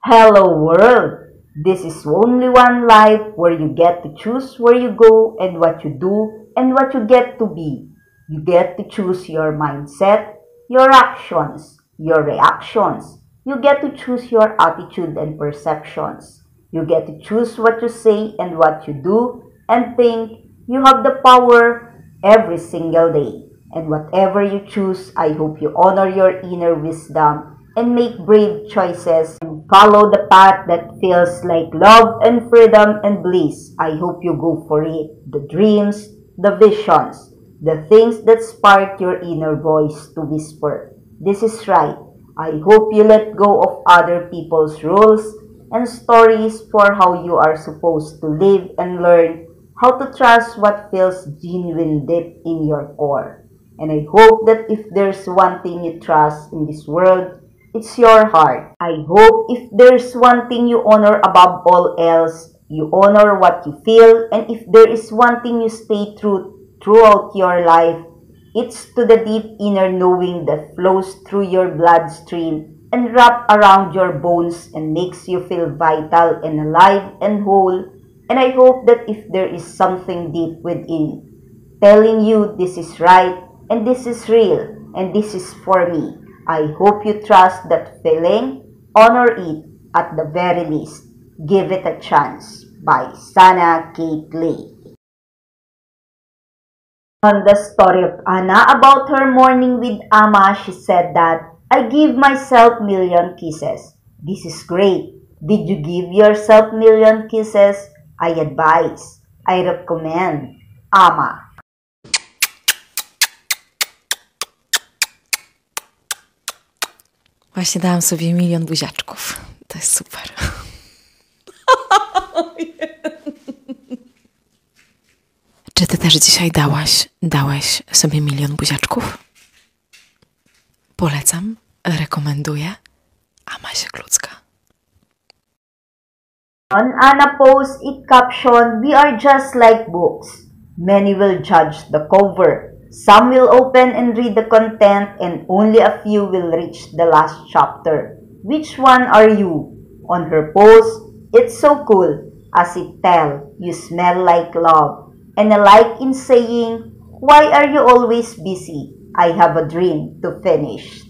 Hello world! This is only one life where you get to choose where you go and what you do and what you get to be. You get to choose your mindset, your actions, your reactions. You get to choose your attitude and perceptions. You get to choose what you say and what you do and think. You have the power every single day. And whatever you choose, I hope you honor your inner wisdom and make brave choices and follow the path that feels like love and freedom and bliss. I hope you go for it. The dreams, the visions, the things that spark your inner voice to whisper, "This is right." I hope you let go of other people's rules and stories for how you are supposed to live and learn how to trust what feels genuine deep in your core. And I hope that if there's one thing you trust in this world, it's your heart. I hope if there's one thing you honor above all else, you honor what you feel. And if there is one thing you stay true throughout your life, it's to the deep inner knowing that flows through your bloodstream and wrap around your bones and makes you feel vital and alive and whole. And I hope that if there is something deep within telling you this is right and this is real and this is for me, I hope you trust that feeling, honor it at the very least. Give it a chance by Sana Kate Lee. On the story of Anna about her morning with Ama, she said that, "I give myself million kisses. This is great. Did you give yourself million kisses? I advise. I recommend. Ama." Właśnie dałam sobie milion buziaczków. To jest super. Czy ty też dzisiaj dałeś sobie milion buziaczków? Polecam, rekomenduję. Amasia Klucka. On Anna post it captioned, "We are just like books. Many will judge the cover. Some will open and read the content and only a few will reach the last chapter. Which one are you?" On her post, "It's so cool, as it tell, you smell like love." And I like in saying, "Why are you always busy? I have a dream to finish."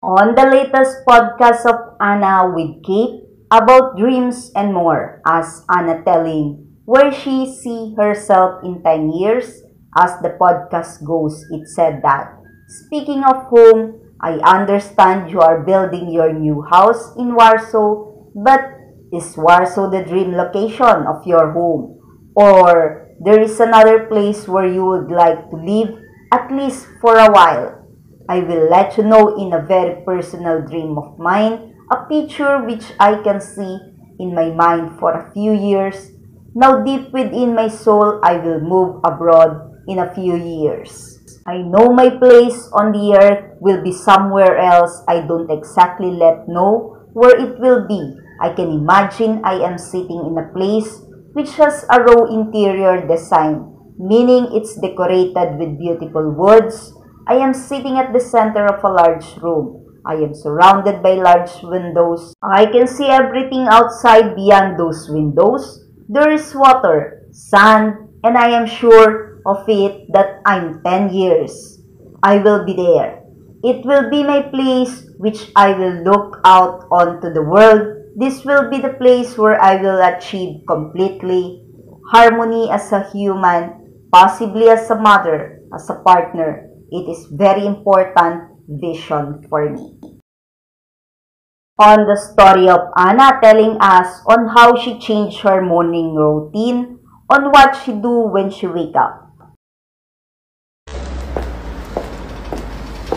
On the latest podcast of Anna with Kate about dreams and more, as Anna telling where she see herself in 10 years. As the podcast goes, it said that, "Speaking of home, I understand you are building your new house in Warsaw, but is Warsaw the dream location of your home? Or there is another place where you would like to live, at least for a while? I will let you know in a very personal dream of mine, a picture which I can see in my mind for a few years. Now deep within my soul, I will move abroad in a few years. I know my place on the earth will be somewhere else. I don't exactly know where it will be. I can imagine I am sitting in a place which has a raw interior design, meaning it's decorated with beautiful woods. I am sitting at the center of a large room. I am surrounded by large windows. I can see everything outside beyond those windows. There is water, sand, and I am sure of it that I'm 10 years. I will be there. It will be my place which I will look out onto the world. This will be the place where I will achieve completely harmony as a human, possibly as a mother, as a partner. It is very important vision for me." On the story of Anna telling us on how she changed her morning routine, on what she do when she wake up.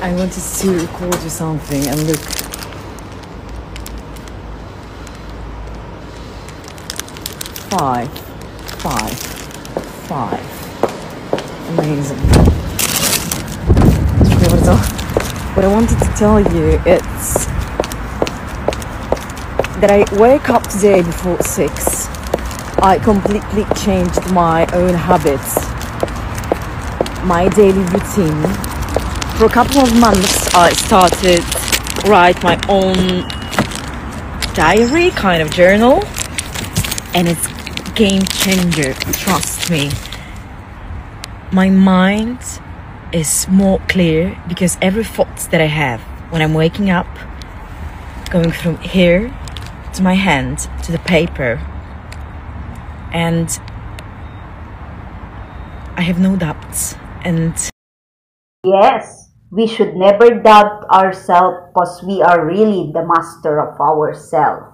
I wanted to record you something and look. Five. Amazing. What I wanted to tell you, it's that I wake up today before 6. I completely changed my own habits, my daily routine. For a couple of months I started write my own diary, kind of journal, and it's game changer, trust me. My mind is more clear because every thought that I have when I'm waking up, going from here to my hand to the paper, and I have no doubts. And Yes, we should never doubt ourselves because we are really the master of ourselves.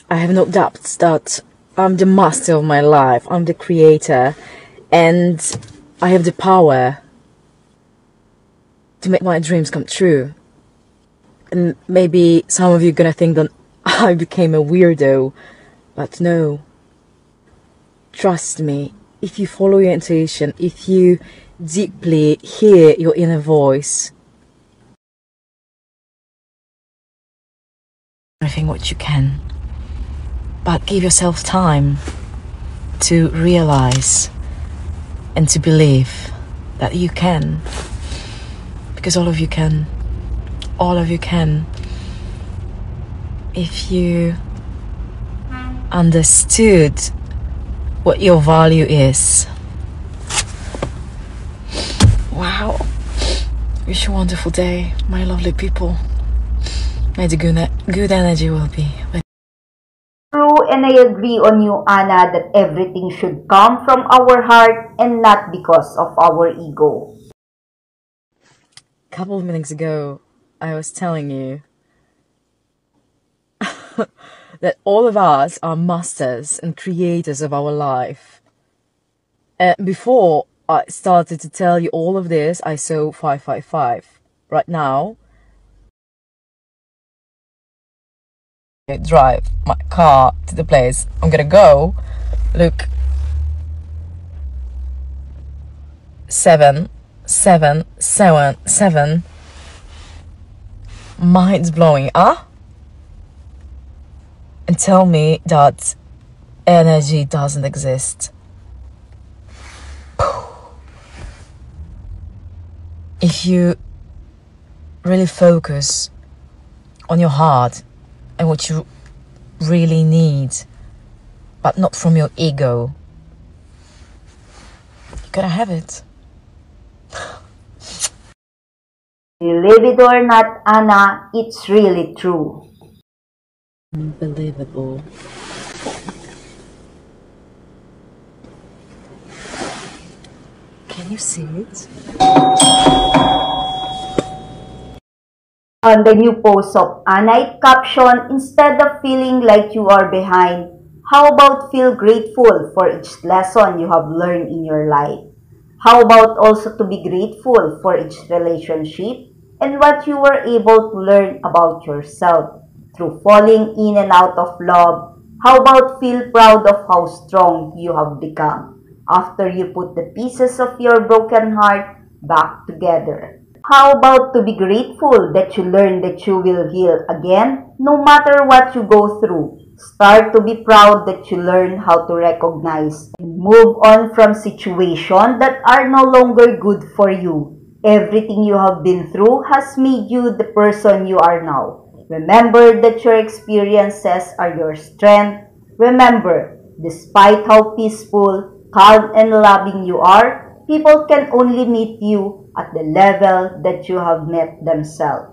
I have no doubts that I'm the master of my life, I'm the creator, and I have the power to make my dreams come true. And maybe some of you are gonna think that I became a weirdo, but no. Trust me, if you follow your intuition, if you deeply hear your inner voice, everything what you can. But give yourself time to realize and to believe that you can. Because all of you can. All of you can. If you understood what your value is. Wow. Wish you a wonderful day, my lovely people. May the good energy will be with. True, and I agree on you, Anna, that everything should come from our heart and not because of our ego. A couple of minutes ago, I was telling you that all of us are masters and creators of our life. Before I started to tell you all of this, I saw 555. Right now, I drive my car to the place I'm gonna go. Look, 7777. Mind's blowing, huh? And tell me that energy doesn't exist. If you really focus on your heart and what you really need, but not from your ego, you're gonna have it. Believe it or not, Anna, it's really true. Unbelievable. Can you see it? On the new post of Anna, it captioned, instead of feeling like you are behind, how about feel grateful for each lesson you have learned in your life? How about also to be grateful for each relationship and what you were able to learn about yourself through falling in and out of love? How about feel proud of how strong you have become after you put the pieces of your broken heart back together? How about to be grateful that you learn that you will heal again no matter what you go through? Start to be proud that you learn how to recognize and move on from situations that are no longer good for you. Everything you have been through has made you the person you are now. Remember that your experiences are your strength. Remember, despite how peaceful, calm, and loving you are, people can only meet you at the level that you have met themselves.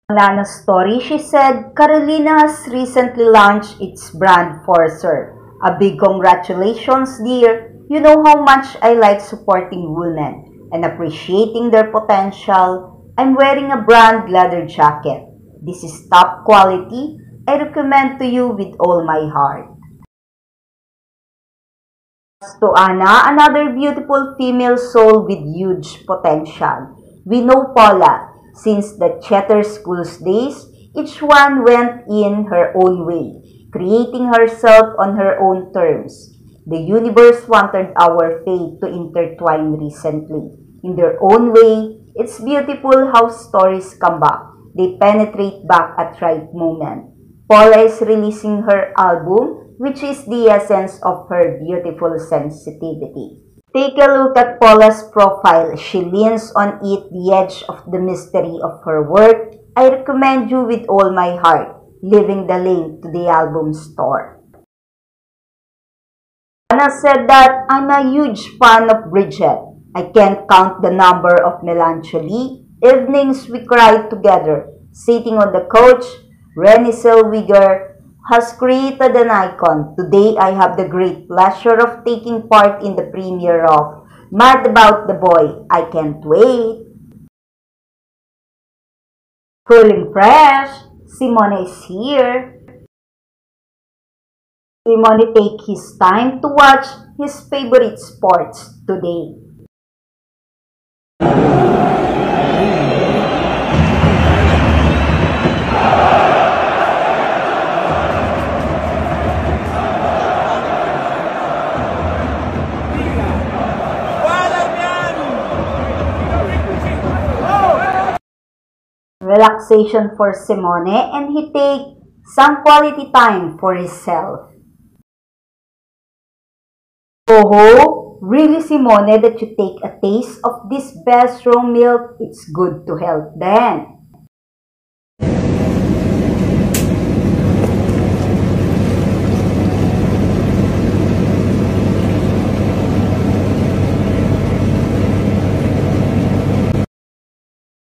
On Lana's story, she said, Carolina has recently launched its brand Forcer. A big congratulations, dear. You know how much I like supporting women and appreciating their potential. I'm wearing a brand leather jacket. This is top quality. I recommend to you with all my heart. To Anna, another beautiful female soul with huge potential. We know Paula. Since the Cheddar School's days, each one went in her own way, creating herself on her own terms. The universe wanted our fate to intertwine recently. In their own way, it's beautiful how stories come back. They penetrate back at right moment. Paula is releasing her album, which is the essence of her beautiful sensitivity. Take a look at Paula's profile. She leans on it, the edge of the mystery of her work. I recommend you with all my heart, leaving the link to the album store. Anna said that I'm a huge fan of Bridget. I can't count the number of melancholy evenings we cried together, sitting on the couch. Renée Zellweger has created an icon. Today, I have the great pleasure of taking part in the premiere of Mad About the Boy. I can't wait. Feeling fresh, Simone is here. Simone take his time to watch his favorite sports today. Relaxation for Simone, and he take some quality time for himself. Oh, really Simone that you take a taste of this best raw milk? It's good to health then.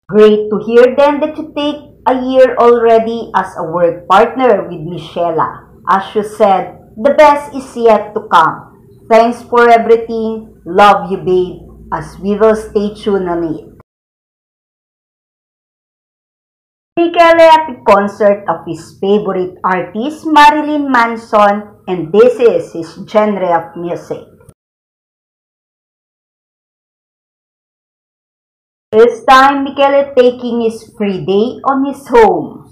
Great to hear then that you take a year already as a work partner with Michela. As you said, the best is yet to come. Thanks for everything. Love you, babe, as we will stay tuned on it. Michele at the concert of his favorite artist, Marilyn Manson, and this is his genre of music. This time, Michele taking his free day on his home.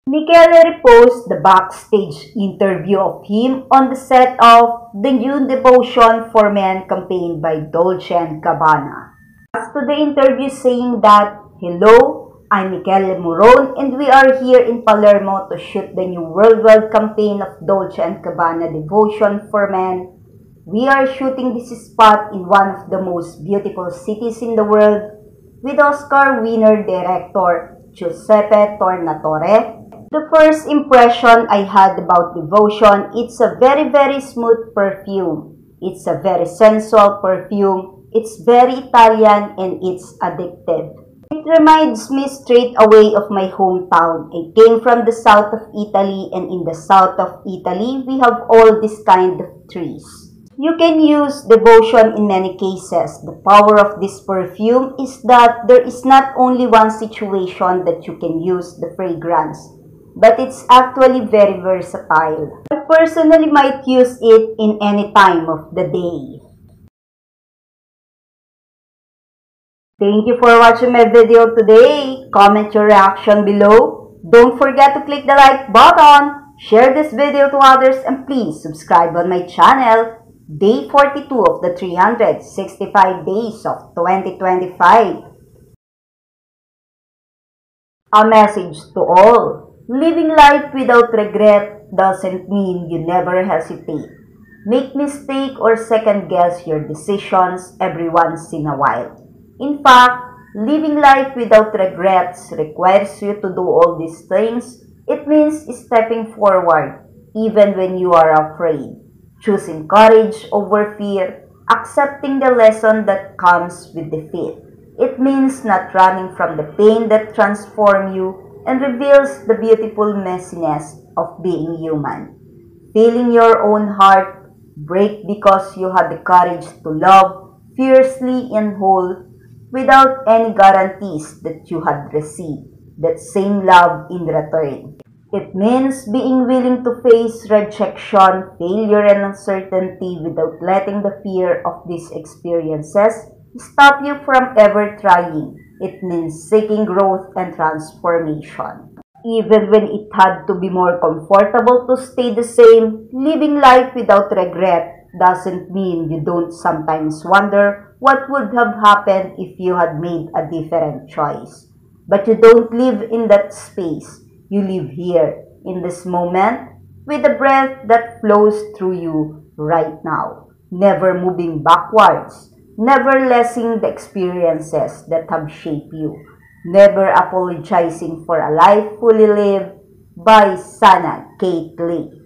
Michele reposts the backstage interview of him on the set of the new Devotion for Men campaign by Dolce & Gabbana. As to the interview saying that, "Hello, I'm Michele Morone and we are here in Palermo to shoot the new worldwide campaign of Dolce & Gabbana Devotion for Men. We are shooting this spot in one of the most beautiful cities in the world with Oscar winner director Giuseppe Tornatore. The first impression I had about Devotion, it's a very smooth perfume. It's a very sensual perfume. It's very Italian and it's addictive. It reminds me straight away of my hometown. I came from the south of Italy, and in the south of Italy, we have all this kind of trees. You can use Devotion in many cases. The power of this perfume is that there is not only one situation that you can use the fragrance, but it's actually very versatile. I personally might use it in any time of the day. Thank you for watching my video today. Comment your reaction below. Don't forget to click the like button, share this video to others, and please subscribe on my channel. Day 42 of the 365 days of 2025. A message to all. Living life without regret doesn't mean you never hesitate. Make mistake or second guess your decisions every once in a while. In fact, living life without regrets requires you to do all these things. It means stepping forward even when you are afraid, choosing courage over fear, accepting the lesson that comes with defeat. It means not running from the pain that transforms you and reveals the beautiful messiness of being human. Feeling your own heart break because you had the courage to love fiercely and whole without any guarantees that you had received that same love in return. It means being willing to face rejection, failure, and uncertainty without letting the fear of these experiences stop you from ever trying. It means seeking growth and transformation. Even when it had to be more comfortable to stay the same, living life without regret doesn't mean you don't sometimes wonder what would have happened if you had made a different choice. But you don't live in that space. You live here, in this moment, with the breath that flows through you right now, never moving backwards, never lessening the experiences that have shaped you, never apologizing for a life fully lived by Sana Kate Lee.